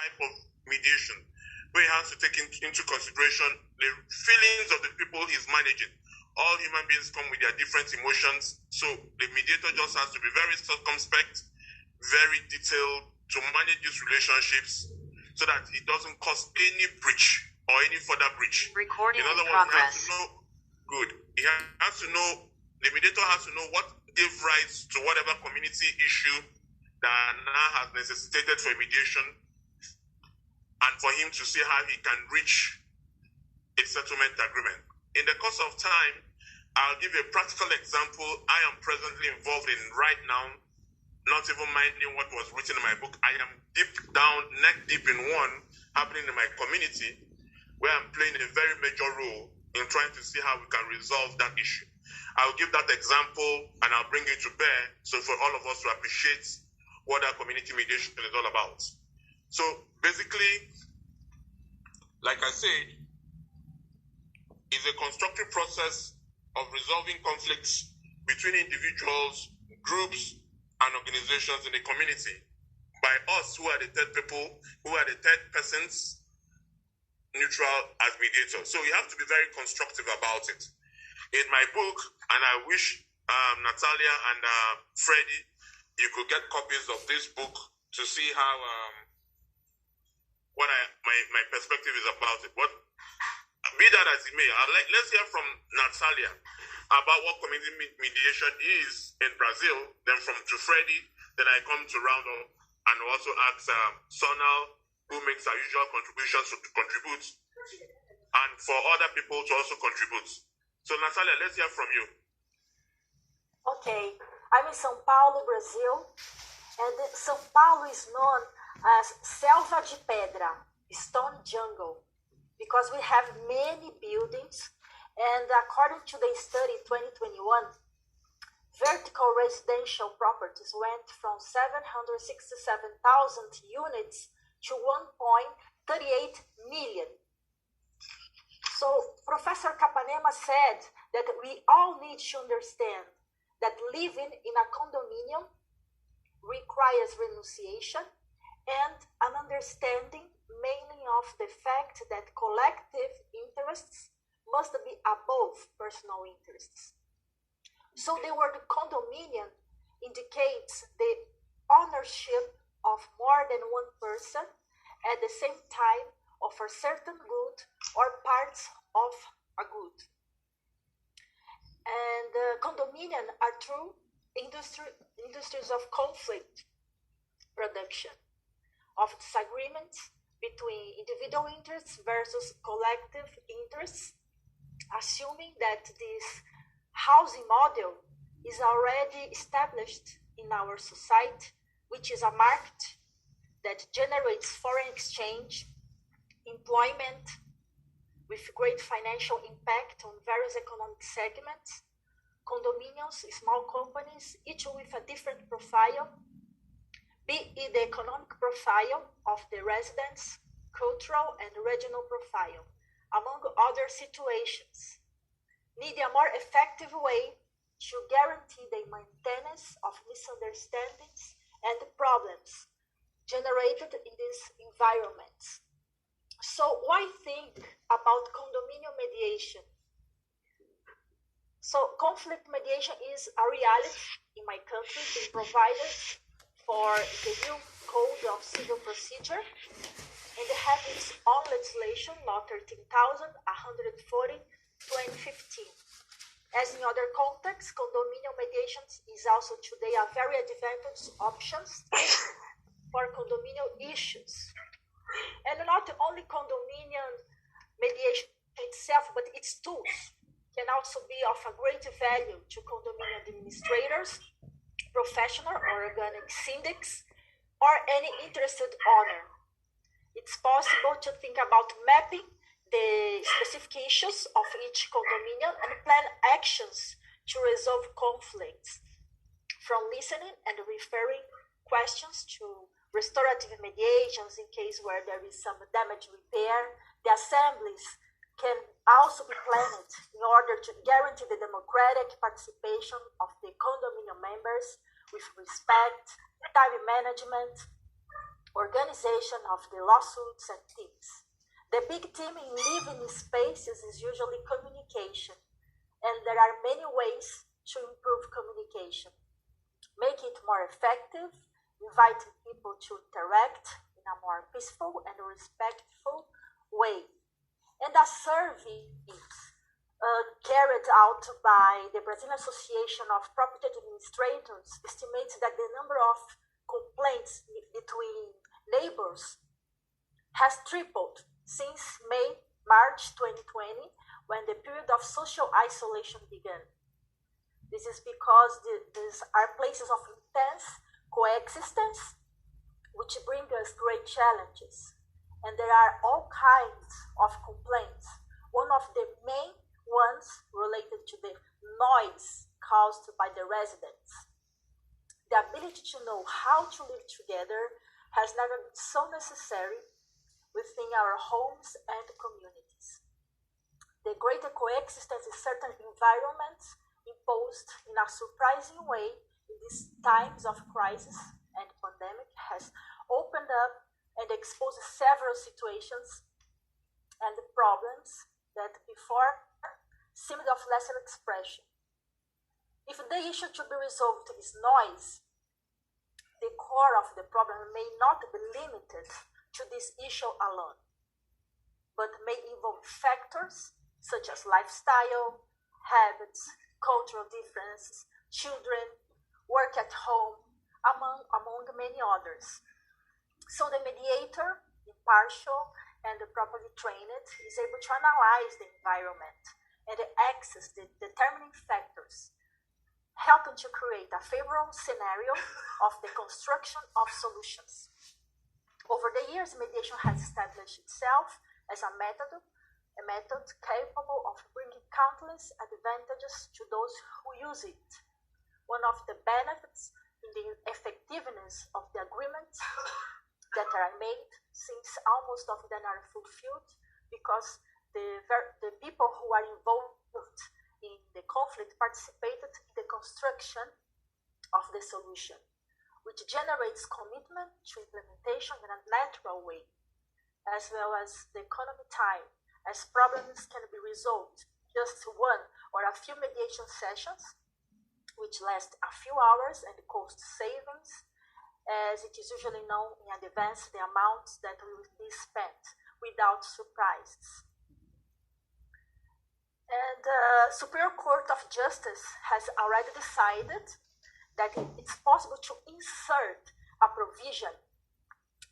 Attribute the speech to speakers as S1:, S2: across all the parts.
S1: type of mediation where he has to take into consideration the feelings of the people he's managing. All human beings come with their different emotions, so the mediator just has to be very circumspect, very detailed to manage these relationships so that it doesn't cause any breach or any further breach.
S2: Recording
S1: in other
S2: in
S1: words,
S2: progress.
S1: He has to know, the mediator has to know what gave rise to whatever community issue that now has necessitated for mediation, and for him to see how he can reach a settlement agreement. In the course of time, I'll give you a practical example I am presently involved in right now, not even minding what was written in my book. I am deep down, neck deep in one happening in my community where I'm playing a very major role in trying to see how we can resolve that issue. I'll give that example and I'll bring it to bear so for all of us to appreciate what our community mediation is all about. So basically, like I said, it's a constructive process of resolving conflicts between individuals, groups, and organizations in the community by us who are the third people, who are the third persons, neutral as mediators. So you have to be very constructive about it. In my book, and I wish Natalia and Freddie, you could get copies of this book to see how what my perspective is about it. What be that as it may, let's hear from Natalia about what community mediation is in Brazil. Then to Freddie, then I come to round up and also ask Sonal, who makes our usual contributions to contribute, and for other people to also contribute. So Natalia, let's hear from you.
S3: Okay, I'm in São Paulo, Brazil, and São Paulo is known as Selva de Pedra, stone jungle, because we have many buildings, and according to the study 2021, vertical residential properties went from 767,000 units to 1.38 million. So Professor Capanema said that we all need to understand that living in a condominium requires renunciation and an understanding mainly of the fact that collective interests must be above personal interests. So the word condominium indicates the ownership of more than one person at the same time of a certain good or parts of a good. And condominium are true industries of conflict production, of disagreements between individual interests versus collective interests, assuming that this housing model is already established in our society, which is a market that generates foreign exchange, employment, with great financial impact on various economic segments, condominiums, small companies, each with a different profile, be it the economic profile of the residents, cultural and regional profile, among other situations, need a more effective way to guarantee the maintenance of misunderstandings and problems generated in these environments. So why think about condominium mediation? So conflict mediation is a reality in my country, being provided for the new Code of Civil Procedure, and they have its own legislation, Law 13,140, 2015. As in other contexts, condominium mediations is also today a very advantageous option for condominium issues. And not only condominium mediation itself, but its tools can also be of a great value to condominium administrators, professional or organic syndics, or any interested owner. It's possible to think about mapping the specific issues of each condominium and plan actions to resolve conflicts, from listening and referring questions to restorative mediations in case where there is some damage repair. The assemblies can also be planned in order to guarantee the democratic participation of the condominium members with respect, time management, organization of the lawsuits and teams. The big team in living spaces is usually communication, and there are many ways to improve communication. Make it more effective, inviting people to interact in a more peaceful and respectful way. And a survey carried out by the Brazilian Association of Property Administrators estimates that the number of complaints between neighbors has tripled since March 2020, when the period of social isolation began. This is because these are places of intense coexistence, which bring us great challenges. And there are all kinds of complaints. One of the main ones related to the noise caused by the residents. The ability to know how to live together has never been so necessary within our homes and communities. The greater coexistence in certain environments imposed in a surprising way in these times of crisis and pandemic has opened up and exposed several situations and problems that before seemed of lesser expression. If the issue to be resolved is noise, the core of the problem may not be limited to this issue alone, but may involve factors such as lifestyle, habits, cultural differences, children, work at home, among many others. So the mediator, impartial and properly trained, is able to analyze the environment and access the determining factors, helping to create a favorable scenario of the construction of solutions. Over the years, mediation has established itself as a method capable of bringing countless advantages to those who use it. One of the benefits in the effectiveness of the agreements that are made, since almost of them are fulfilled, because the people who are involved in the conflict participated in the construction of the solution, which generates commitment to implementation in a natural way, as well as the economy time, as problems can be resolved just one or a few mediation sessions, which last a few hours and cost savings, as it is usually known in advance the amounts that will be spent without surprises. And the Superior Court of Justice has already decided that it's possible to insert a provision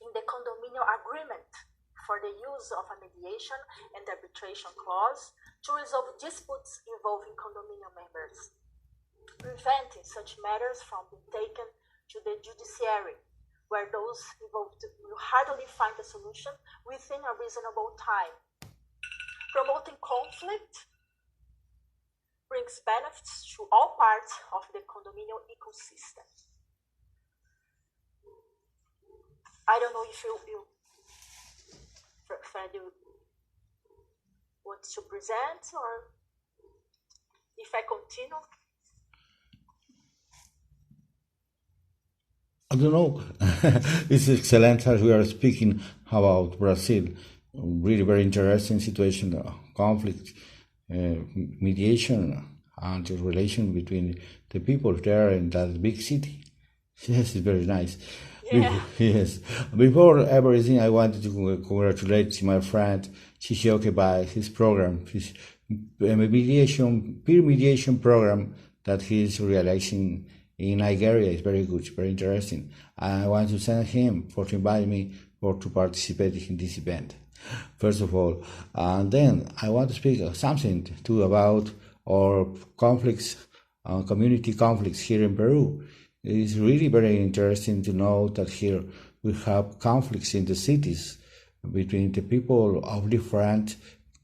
S3: in the condominium agreement for the use of a mediation and arbitration clause to resolve disputes involving condominium members, preventing such matters from being taken to the judiciary, where those involved will hardly find a solution within a reasonable time. Promoting conflict brings benefits to all parts of the condominium ecosystem. I don't know if you Fred, you want to present, or if I continue.
S2: I don't know. It's excellent as we are speaking about Brazil. Really very interesting situation, conflict, mediation, and the relation between the people there in that big city. Yes, it's very nice.
S3: Yeah.
S2: Yes. Before everything, I wanted to congratulate my friend Chishioke by his program, his peer mediation program that he is realizing in Nigeria. Is very good, very interesting. I want to thank him for inviting me to participate in this event. First of all, and then I want to speak something too about our conflicts, community conflicts here in Peru. It is really very interesting to know that here we have conflicts in the cities between the people of different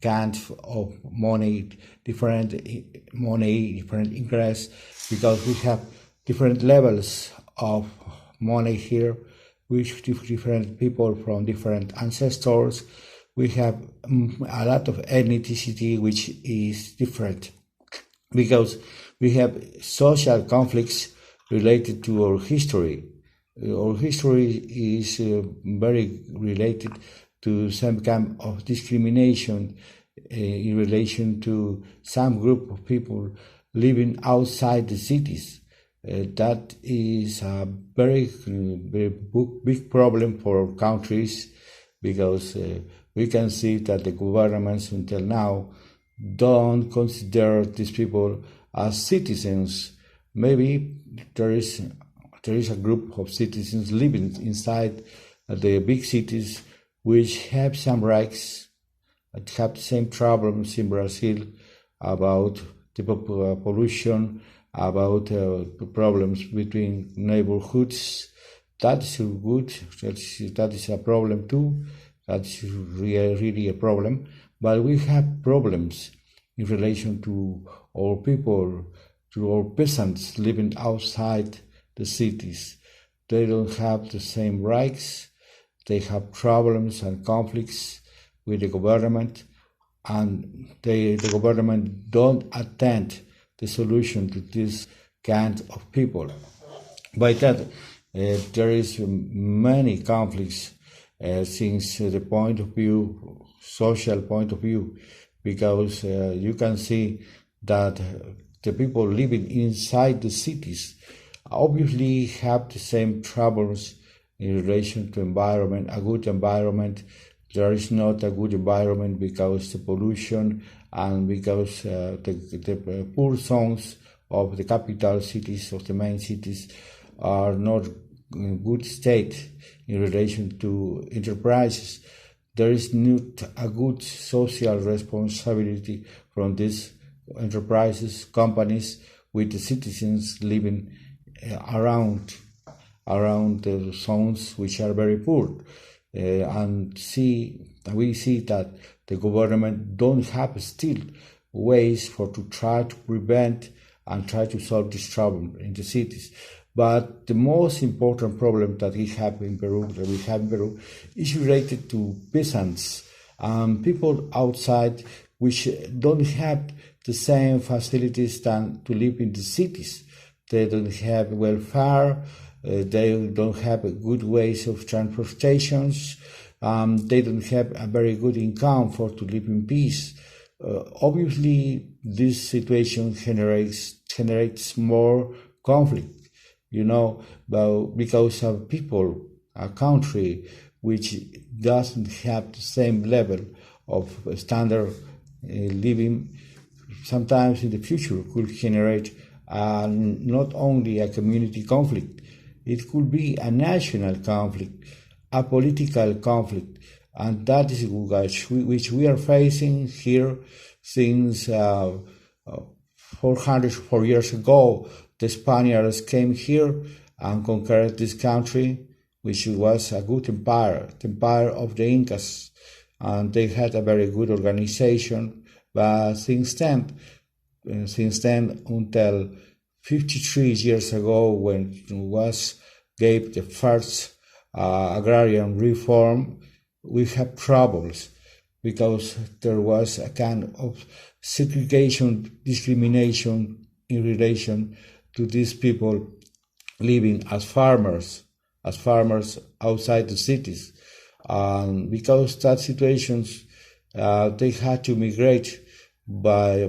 S2: kinds of money, different interests, because we have different levels of money here, with different people from different ancestors. We have a lot of ethnicity which is different, because we have social conflicts related to our history. our history is very related to some kind of discrimination in relation to some group of people living outside the cities. That is a very big problem for our countries, because we can see that the governments until now don't consider these people as citizens. Maybe there is a group of citizens living inside the big cities which have some rights, have the same problems in Brazil about the pollution, about the problems between neighborhoods. That's good. That is a problem too. That's really a problem. But we have problems in relation to our people, to our peasants living outside the cities. They don't have the same rights. They have problems and conflicts with the government, and the government don't attend the solution to this kind of people. By that, there is many conflicts since the point of view, social point of view, because you can see that the people living inside the cities obviously have the same troubles in relation to environment, a good environment. There is not a good environment because the pollution and because the poor zones of the capital cities, of the main cities, are not in good state in relation to enterprises. There is not a good social responsibility from these enterprises, companies, with the citizens living around the zones which are very poor. And we see that the government don't have still ways to try to prevent and try to solve this problem in the cities. But the most important problem that we have in Peru, is related to peasants, people outside which don't have the same facilities than to live in the cities. They don't have welfare. They don't have good ways of transportations. They don't have a very good income to live in peace. Obviously, this situation generates more conflict, because of people, a country which doesn't have the same level of standard living, sometimes in the future could generate not only a community conflict, it could be a national conflict, a political conflict, and that is which we are facing here since 404 years ago. The Spaniards came here and conquered this country, which was a good empire, the empire of the Incas, and they had a very good organization. But since then, until 53 years ago, when gave the first agrarian reform, we had troubles because there was a kind of segregation, discrimination in relation to these people living as farmers outside the cities. Because that situations, they had to migrate by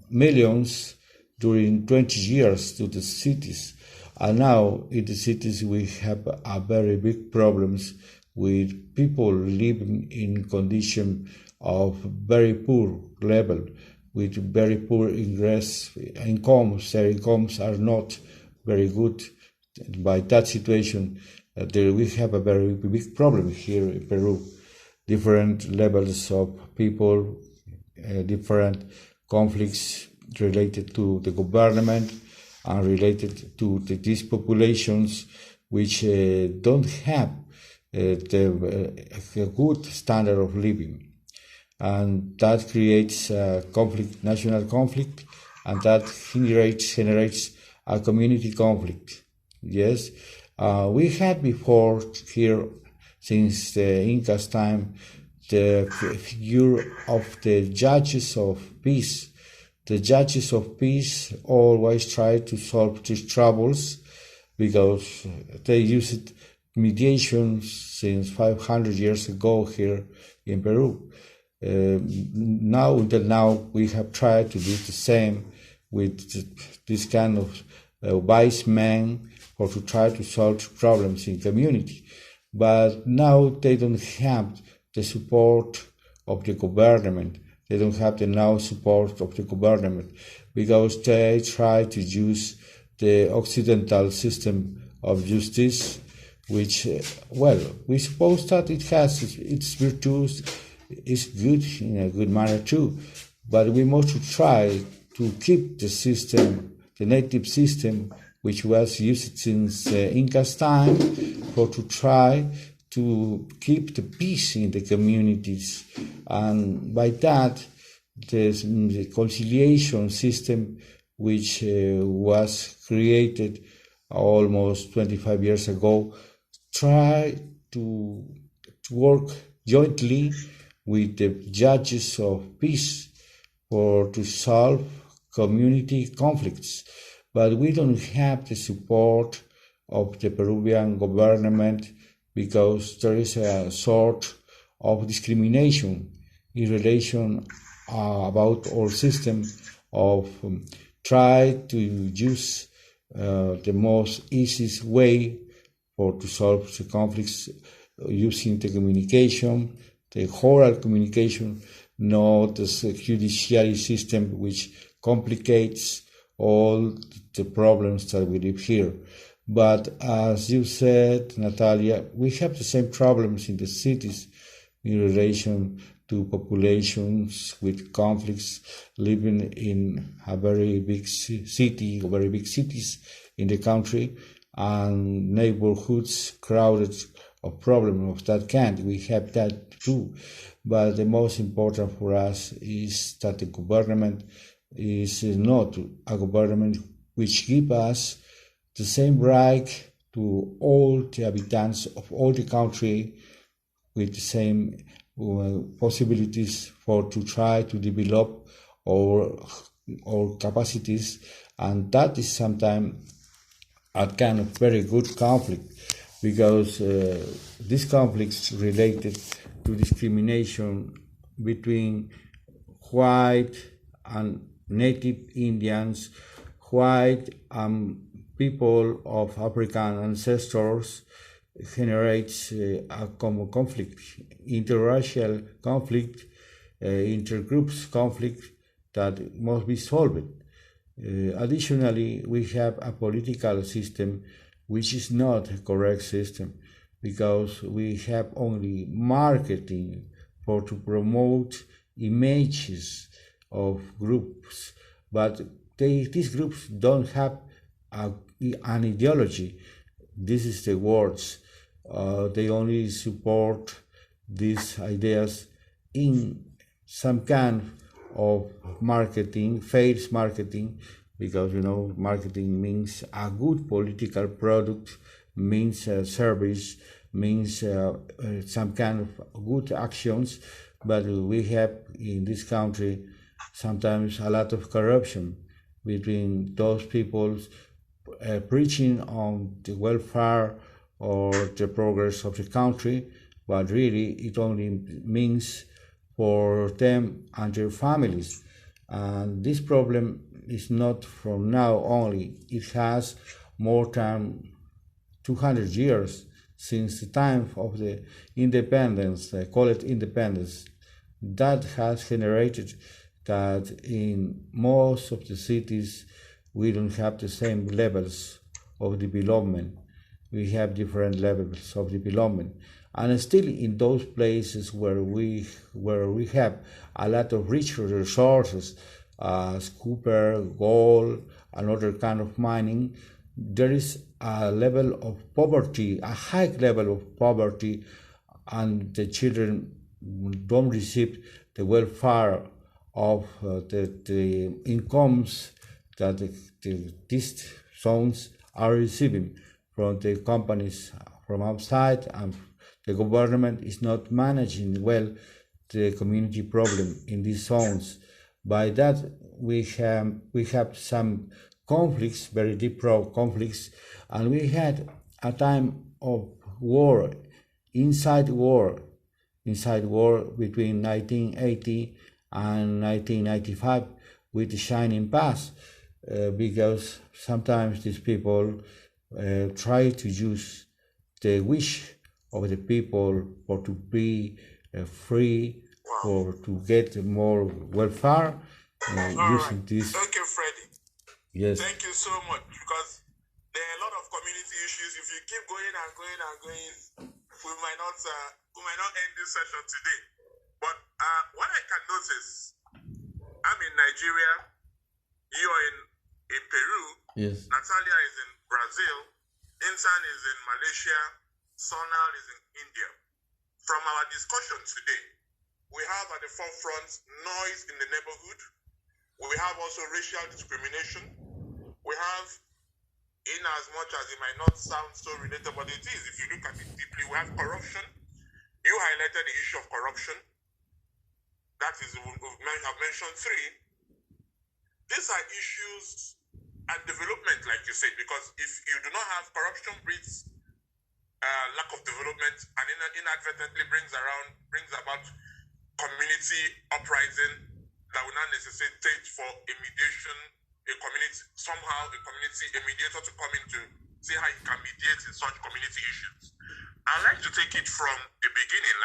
S2: millions during 20 years to the cities. And now in the cities we have a very big problems with people living in condition of very poor level, with very poor incomes. Their incomes are not very good. By that situation, we have a very big problem here in Peru. Different levels of people, different conflicts related to the government and related to these populations which don't have a good standard of living. And that creates conflict, national conflict, and that generates a community conflict. Yes, we had before here, since the Incas' time, the figure of the judges of peace. The judges of peace always try to solve these troubles, because they used mediation since 500 years ago here in Peru. Until now, we have tried to do the same with this kind of wise men, or to try to solve problems in community. But now they don't have the support of the government. They don't have the now support of the government because they try to use the Occidental system of justice, which, we suppose that it has its virtues, is good in a good manner too, but we must try to keep the system, the native system, which was used since Inca's time, for to try to keep the peace in the communities, and by that, the conciliation system, which was created almost 25 years ago, try to work jointly with the judges of peace to solve community conflicts. But we don't have the support of the Peruvian government because there is a sort of discrimination in relation about our system of try to use the most easiest way to solve the conflicts using the communication, the oral communication, not the judiciary system, which complicates all the problems that we live here. But as you said, Natalia, we have the same problems in the cities in relation to populations with conflicts living in a very big city, or very big cities in the country, and neighborhoods crowded of problems of that kind. We have that too. But the most important for us is that the government is not a government which gives us the same right to all the inhabitants of all the country with the same possibilities to try to develop our capacities, and that is sometimes a kind of very good conflict, because these conflicts related to discrimination between white and native Indians, white and people of African ancestors, generates a common conflict, interracial conflict, intergroups conflict that must be solved. Additionally, we have a political system which is not a correct system, because we have only marketing to promote images of groups, but these groups don't have an ideology. This is the words. They only support these ideas in some kind of marketing, false marketing, because marketing means a good political product, means a service, means some kind of good actions. But we have in this country sometimes a lot of corruption between those people preaching on the welfare or the progress of the country, but really it only means for them and their families. And this problem is not from now only. It has more than 200 years since the time of the independence, call it independence. That has generated that in most of the cities we don't have the same levels of development. We have different levels of development. And still in those places where we have a lot of rich resources, as copper, gold, and other kind of mining, there is a level of poverty, a high level of poverty, and the children don't receive the welfare of the incomes that these zones are receiving from the companies from outside, and the government is not managing well the community problem in these zones. By that, we have some conflicts, very deep conflicts, and we had a time of war, inside war between 1980 and 1995 with the Shining Pass, because sometimes these people try to use the wish of the people for to be free, for to get more welfare, using this.
S1: Thank you, Freddie.
S2: Yes.
S1: Thank you so much, because there are a lot of community issues. If you keep going and going and going, we might not end this session today. But what I can notice, I'm in Nigeria, you're in Peru,
S2: Yes.
S1: Natalia is in Brazil, Insan is in Malaysia, Sonal is in India. From our discussion today, we have at the forefront noise in the neighborhood. We have also racial discrimination. We have, in as much as it might not sound so related, but it is, if you look at it deeply, we have corruption. You highlighted the issue of corruption. That is, I've mentioned three. These are issues and development, like you said, because if you do not have corruption, breeds lack of development, and inadvertently brings about community uprising that will not necessitate for a mediation, a mediator to come in to see how he can mediate in such community issues. I'd like to take it from the beginning.